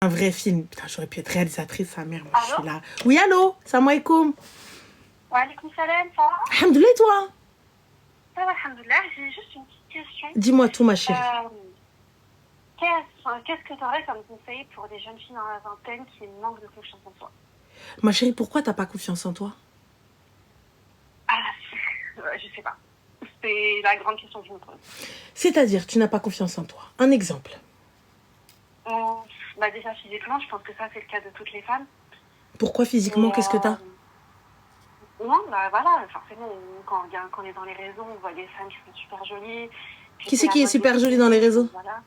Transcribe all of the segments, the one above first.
Un vrai film. Putain, j'aurais pu être réalisatrice, sa mère. Moi, je suis là. Oui, allô, salam alaikum. Wa alaykoum salam, ça va? Alhamdoulilah, toi? Ça va, alhamdoulilah. J'ai juste une petite question. Dis-moi tout, ma chérie. Qu'est-ce que tu aurais comme conseil pour des jeunes filles dans la vingtaine qui manquent de confiance en soi? Ma chérie, pourquoi t'as pas confiance en toi? Ah, je sais pas. C'est la grande question que je me pose. C'est-à-dire, tu n'as pas confiance en toi. Un exemple. Bah déjà, physiquement, je pense que ça, c'est le cas de toutes les femmes. Pourquoi physiquement? Qu'est-ce que t'as? Non, bah voilà, forcément, quand on est dans les réseaux, on voit des femmes qui sont super jolies. Qui c'est qui est super jolie dans les réseaux? Voilà.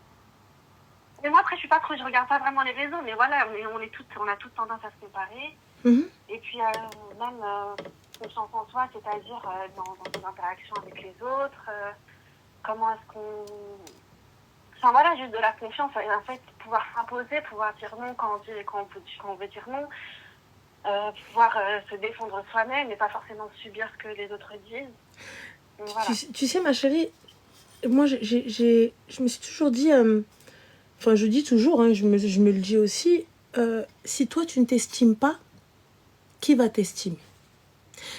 Mais moi, après, je regarde pas vraiment les réseaux, mais voilà, on a toutes tendance à se comparer. Et puis, même confiance en soi, c'est-à-dire dans les interactions avec les autres, comment est-ce qu'on... Enfin voilà, juste de la confiance, en fait, pouvoir s'imposer, pouvoir dire non quand on veut dire non, pouvoir se défendre soi-même et pas forcément subir ce que les autres disent. Donc, voilà. Tu sais, ma chérie, moi, je me suis toujours dit... Enfin, je dis toujours, hein, je me le dis aussi, si toi, tu ne t'estimes pas, qui va t'estimer?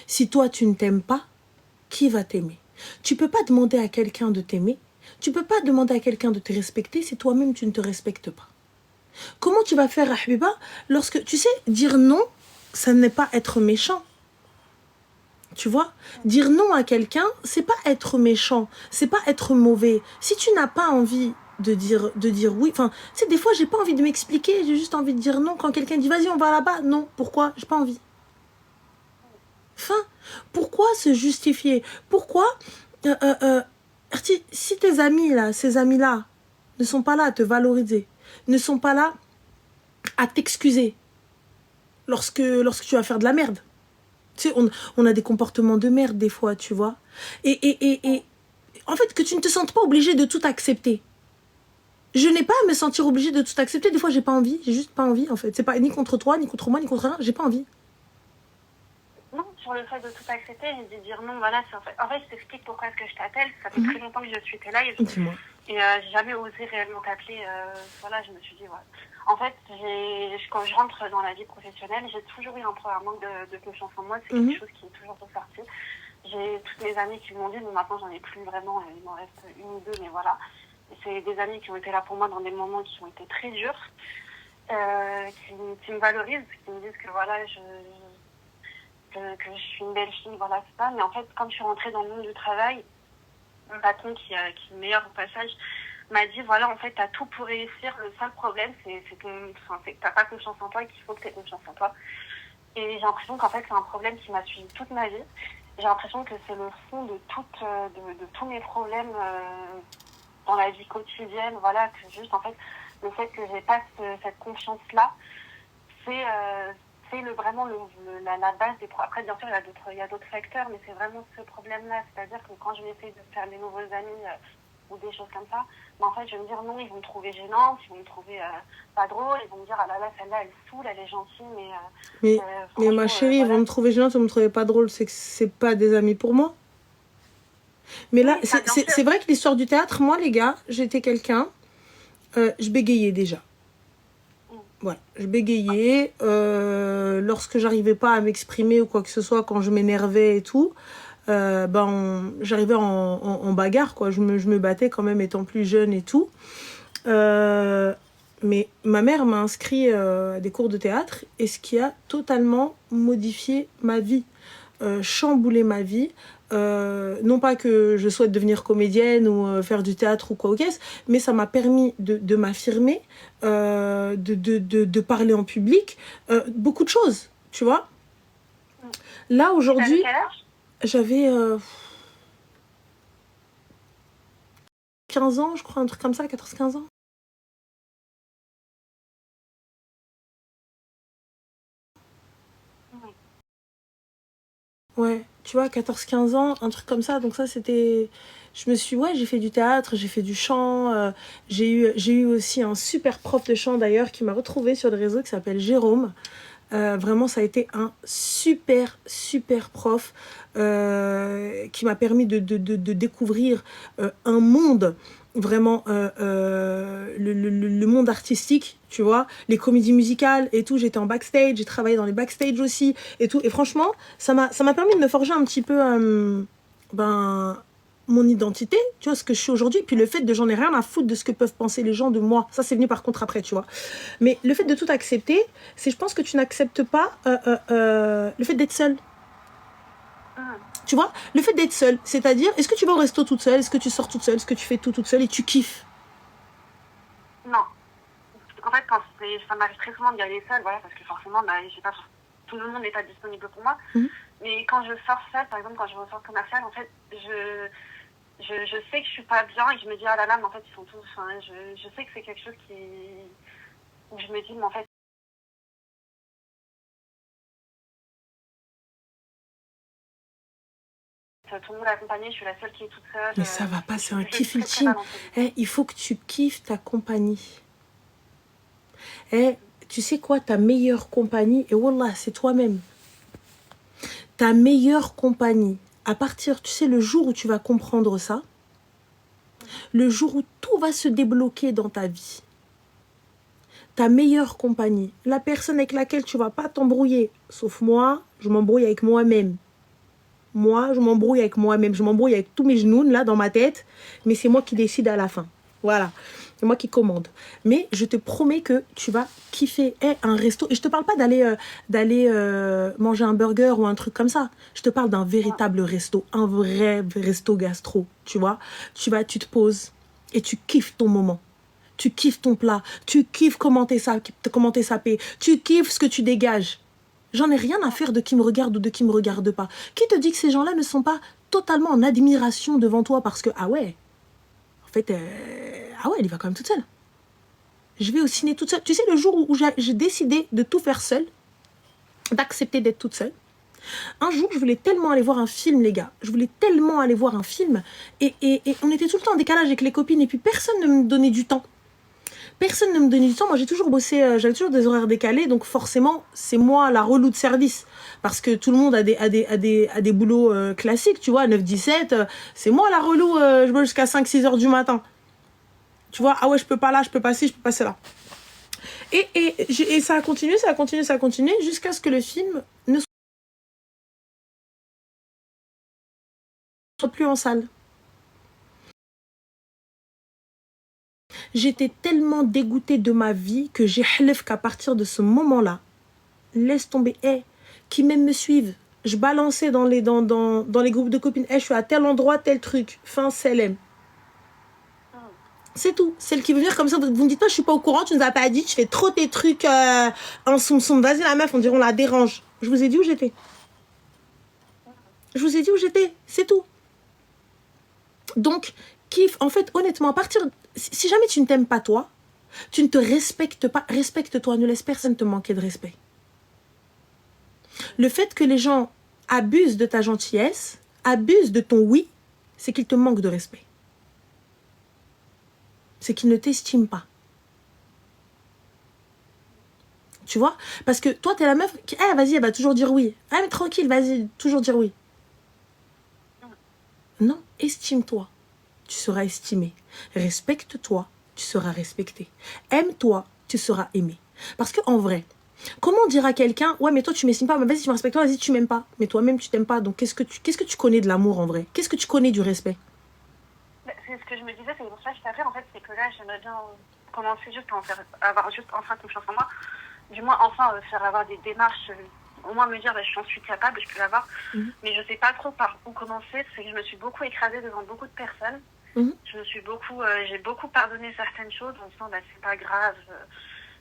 Si toi, tu ne t'aimes pas, qui va t'aimer? Tu peux pas demander à quelqu'un de t'aimer. Tu peux pas demander à quelqu'un de te respecter si toi-même, tu ne te respectes pas. Comment tu vas faire, Habiba, lorsque... Tu sais, dire non, ça n'est pas être méchant. Tu vois? Dire non à quelqu'un, c'est pas être méchant. C'est pas être mauvais. Si tu n'as pas envie de dire oui. Enfin, c'est des fois, j'ai pas envie de m'expliquer. J'ai juste envie de dire non. Quand quelqu'un dit, vas-y, on va là-bas. Non. Pourquoi? J'ai pas envie. Enfin, pourquoi se justifier? Pourquoi si tes amis, là, ces amis-là, ne sont pas là à te valoriser, ne sont pas là à t'excuser lorsque tu vas faire de la merde. Tu sais, on a des comportements de merde des fois, tu vois. Et en fait, que tu ne te sentes pas obligé de tout accepter. Je n'ai pas à me sentir obligée de tout accepter. Des fois, j'ai pas envie. J'ai juste pas envie, en fait. C'est pas ni contre toi, ni contre moi, ni contre rien. J'ai pas envie. Non, sur le fait de tout accepter, j'ai dit dire non, voilà, en fait, je t'explique pourquoi est-ce que je t'appelle. Ça fait très longtemps que je suis tes lives. Dis-moi. Et j'ai jamais osé réellement t'appeler. Voilà, je me suis dit, voilà. En fait, quand je rentre dans la vie professionnelle, j'ai toujours eu un manque de confiance en moi. C'est quelque chose qui est toujours ressorti. J'ai toutes mes amies qui m'ont dit, mais maintenant j'en ai plus vraiment, il m'en reste une ou deux, mais voilà. Et c'est des amis qui ont été là pour moi dans des moments qui ont été très durs, qui me valorisent, qui me disent que voilà, que je suis une belle fille, voilà, c'est ça. Mais en fait, quand je suis rentrée dans le monde du travail, mon patron, qui est meilleur au passage, m'a dit, voilà, en fait, t'as tout pour réussir. Le seul problème, c'est que t'as pas confiance en toi et qu'il faut que t'aies confiance en toi. Et j'ai l'impression qu'en fait, c'est un problème qui m'a suivi toute ma vie. J'ai l'impression que c'est le fond de tous mes problèmes dans la vie quotidienne. Voilà, que juste, en fait, le fait que j'ai pas cette confiance-là, c'est vraiment la base des problèmes. Après, bien sûr, il y a d'autres facteurs, mais c'est vraiment ce problème-là. C'est-à-dire que quand je vais essayer de faire des nouveaux amis ou des choses comme ça, mais en fait, je vais me dire non, ils vont me trouver gênante, ils vont me trouver pas drôle, ils vont me dire ah là là, celle-là, elle saoule, elle est gentille, mais ma chérie, ils vont me trouver gênante, ils vont me trouver pas drôle, c'est que c'est pas des amis pour moi. Mais là, c'est vrai que l'histoire du théâtre, moi, les gars, j'étais quelqu'un, je bégayais déjà. Voilà, je bégayais lorsque j'arrivais pas à m'exprimer ou quoi que ce soit, quand je m'énervais et tout. J'arrivais en bagarre, quoi. Je me battais quand même étant plus jeune et tout. Mais ma mère m'a inscrit à des cours de théâtre, et ce qui a totalement modifié ma vie, chamboulé ma vie. Non pas que je souhaite devenir comédienne ou faire du théâtre ou quoi au caisse, mais ça m'a permis de m'affirmer, de parler en public, beaucoup de choses, tu vois. Là, aujourd'hui, j'avais 15 ans, je crois, un truc comme ça, 14-15 ans. Ouais, tu vois, 14-15 ans, un truc comme ça. Donc ça, c'était... j'ai fait du théâtre, j'ai fait du chant. J'ai eu aussi un super prof de chant, d'ailleurs, qui m'a retrouvée sur les réseaux, qui s'appelle Jérôme. Vraiment, ça a été un super, super prof qui m'a permis de découvrir un monde vraiment le monde artistique, tu vois, les comédies musicales et tout. J'étais en backstage, j'ai travaillé dans les backstage aussi et tout. Et franchement, ça m'a permis de me forger un petit peu mon identité, tu vois, ce que je suis aujourd'hui. Puis le fait de j'en ai rien à foutre de ce que peuvent penser les gens de moi. Ça, c'est venu par contre après, tu vois. Mais le fait de tout accepter, c'est je pense que tu n'acceptes pas le fait d'être seule. Tu vois, le fait d'être seule, c'est-à-dire, est-ce que tu vas au resto toute seule, est-ce que tu sors toute seule, est-ce que tu fais tout toute seule et tu kiffes? Non. En fait, quand ça m'arrive très souvent d'y aller seule, voilà, parce que forcément, bah, j'ai pas, tout le monde n'est pas disponible pour moi. Mais quand je sors seule, par exemple, quand je vais au centre commercial, en fait, je sais que je suis pas bien et je me dis, ah là là, mais en fait, ils sont tous, enfin, je sais que c'est quelque chose où je me dis, mais en fait, tout le monde est accompagné, je suis la seule qui est toute seule. Mais ça va pas, c'est un kiff ultime. Il faut que tu kiffes ta compagnie. Tu sais quoi, ta meilleure compagnie, et wallah, c'est toi-même. Ta meilleure compagnie, à partir, tu sais, le jour où tu vas comprendre ça, le jour où tout va se débloquer dans ta vie, ta meilleure compagnie, la personne avec laquelle tu vas pas t'embrouiller, sauf moi, je m'embrouille avec moi-même. Moi, je m'embrouille avec moi-même. Je m'embrouille avec tous mes genoux là dans ma tête. Mais c'est moi qui décide à la fin. Voilà. C'est moi qui commande. Mais je te promets que tu vas kiffer un resto. Et je te parle pas d'aller manger un burger ou un truc comme ça. Je te parle d'un véritable resto. Un vrai resto gastro. Tu vois, tu te poses et tu kiffes ton moment. Tu kiffes ton plat. Tu kiffes comment t'es sapé. Tu kiffes ce que tu dégages. J'en ai rien à faire de qui me regarde ou de qui me regarde pas. Qui te dit que ces gens-là ne sont pas totalement en admiration devant toi parce que, ah ouais, en fait, ah ouais, elle y va quand même toute seule. Je vais au ciné toute seule. Tu sais, le jour où j'ai décidé de tout faire seule, d'accepter d'être toute seule, un jour, je voulais tellement aller voir un film, les gars. Je voulais tellement aller voir un film. Et on était tout le temps en décalage avec les copines et puis personne ne me donnait du temps. Personne ne me donnait du temps. Moi, j'ai toujours bossé, j'avais toujours des horaires décalés. Donc, forcément, c'est moi la relou de service. Parce que tout le monde a des boulots classiques, tu vois, 9-17. C'est moi la relou, je bosse jusqu'à 5-6 heures du matin. Tu vois, ah ouais, je peux pas là, je peux pas ci, je peux pas là. Et ça a continué, jusqu'à ce que le film ne soit plus en salle. J'étais tellement dégoûtée de ma vie que j'ai halef qu'à partir de ce moment-là, laisse tomber, qui même me suivent. Je balançais dans les groupes de copines, je suis à tel endroit, tel truc, fin CLM. C'est tout. Celle qui veut venir comme ça, vous me dites pas, je suis pas au courant, tu nous as pas dit, tu fais trop tes trucs en soum-soum. Vas-y la meuf, on dirait on la dérange. Je vous ai dit où j'étais. Je vous ai dit où j'étais, c'est tout. Donc, kiffe, en fait, honnêtement, à partir... Si jamais tu ne t'aimes pas toi, tu ne te respectes pas, respecte-toi, ne laisse personne te manquer de respect. Le fait que les gens abusent de ta gentillesse, abusent de ton oui, c'est qu'ils te manquent de respect. C'est qu'ils ne t'estiment pas. Tu vois? Parce que toi, t'es la meuf qui, vas-y, elle va toujours dire oui. Ah, mais tranquille, vas-y, toujours dire oui. Non, estime-toi. Tu seras estimé. Respecte-toi, tu seras respecté. Aime-toi, tu seras aimé. Parce qu'en vrai, comment dire à quelqu'un, ouais, mais toi, tu m'estimes pas, mais vas-y, tu me respectes pas, vas-y, tu m'aimes pas. Mais toi-même, tu t'aimes pas. Donc, qu'est-ce que tu connais de l'amour en vrai? Qu'est-ce que tu connais du respect? C'est ce que je me disais, c'est pour ça que je t'appelle, en fait, c'est que là, j'aimerais bien commencer juste à avoir juste enfin confiance en moi. Du moins, enfin, faire avoir des démarches, au moins me dire, j'en suis capable, je peux l'avoir. Mais je sais pas trop par où commencer, c'est que je me suis beaucoup écrasée devant beaucoup de personnes. J'ai beaucoup pardonné certaines choses en disant, c'est pas grave.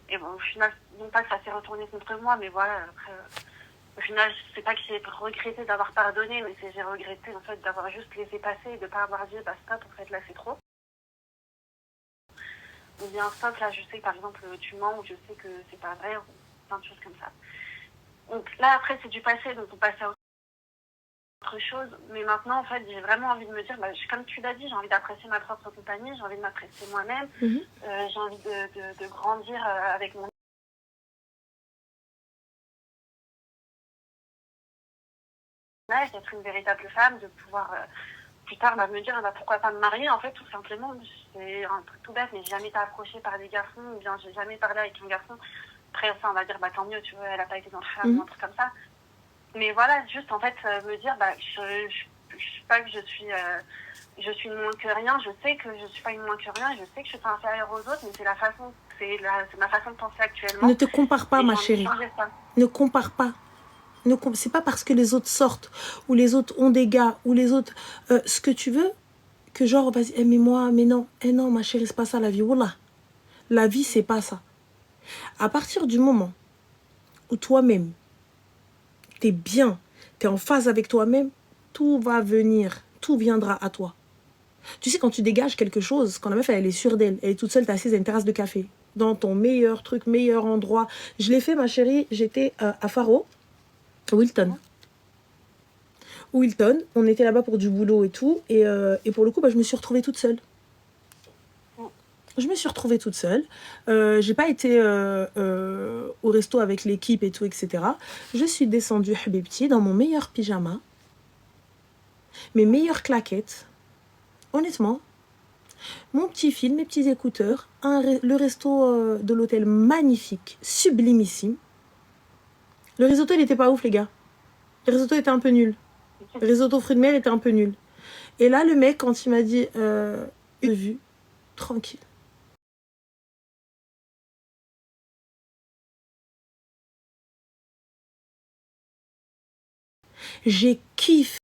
Et bon, au final, non pas que ça s'est retourné contre moi, mais voilà, après, au final, c'est pas que j'ai regretté d'avoir pardonné, mais j'ai regretté, en fait, d'avoir juste laissé passer et de pas avoir dit, stop, en fait, là, c'est trop. Ou bien, stop, là, je sais que, par exemple, tu mens, ou je sais que c'est pas vrai, ou plein de choses comme ça. Donc là, après, c'est du passé, donc on passe à autre chose. Mais maintenant, en fait, j'ai vraiment envie de me dire, comme tu l'as dit, j'ai envie d'apprécier ma propre compagnie, j'ai envie de m'apprécier moi-même, j'ai envie de grandir avec mon âge, d'être une véritable femme, de pouvoir plus tard, me dire, pourquoi pas me marier, en fait, tout simplement. C'est un truc tout bête, mais j'ai jamais été approchée par des garçons, ou bien j'ai jamais parlé avec un garçon. Après, enfin, on va dire, tant mieux, tu vois, elle a pas été dans le femme, ou un truc comme ça. Mais voilà, juste, en fait, me dire, je sais pas que je suis une moins que rien, je sais que je suis pas une moins que rien, je sais que je suis pas inférieure aux autres, mais c'est ma façon de penser actuellement. Ne te compare pas, ma chérie. Ne compare pas. C'est pas parce que les autres sortent, ou les autres ont des gars, ou les autres, ce que tu veux, que genre, vas-y, mais moi, mais non, non, ma chérie, c'est pas ça la vie. Wallah. La vie, c'est pas ça. À partir du moment où toi-même, t'es bien, t'es en phase avec toi-même, tout va venir, tout viendra à toi. Tu sais, quand tu dégages quelque chose, quand la meuf, elle est sûre d'elle, elle est toute seule, t'es assise à une terrasse de café, dans ton meilleur truc, meilleur endroit. Je l'ai fait, ma chérie, j'étais à Faro, Wilton. On était là-bas pour du boulot et tout, et pour le coup, je me suis retrouvée toute seule. Je me suis retrouvée toute seule. J'ai pas été au resto avec l'équipe et tout, etc. Je suis descendue, habibti, dans mon meilleur pyjama, mes meilleures claquettes. Honnêtement, mon petit film, mes petits écouteurs, le resto de l'hôtel magnifique, sublimissime. Le risotto, il était pas ouf, les gars. Le risotto était un peu nul. Le risotto fruits de mer était un peu nul. Et là, le mec, quand il m'a dit une vue, tranquille. J'ai kiffé.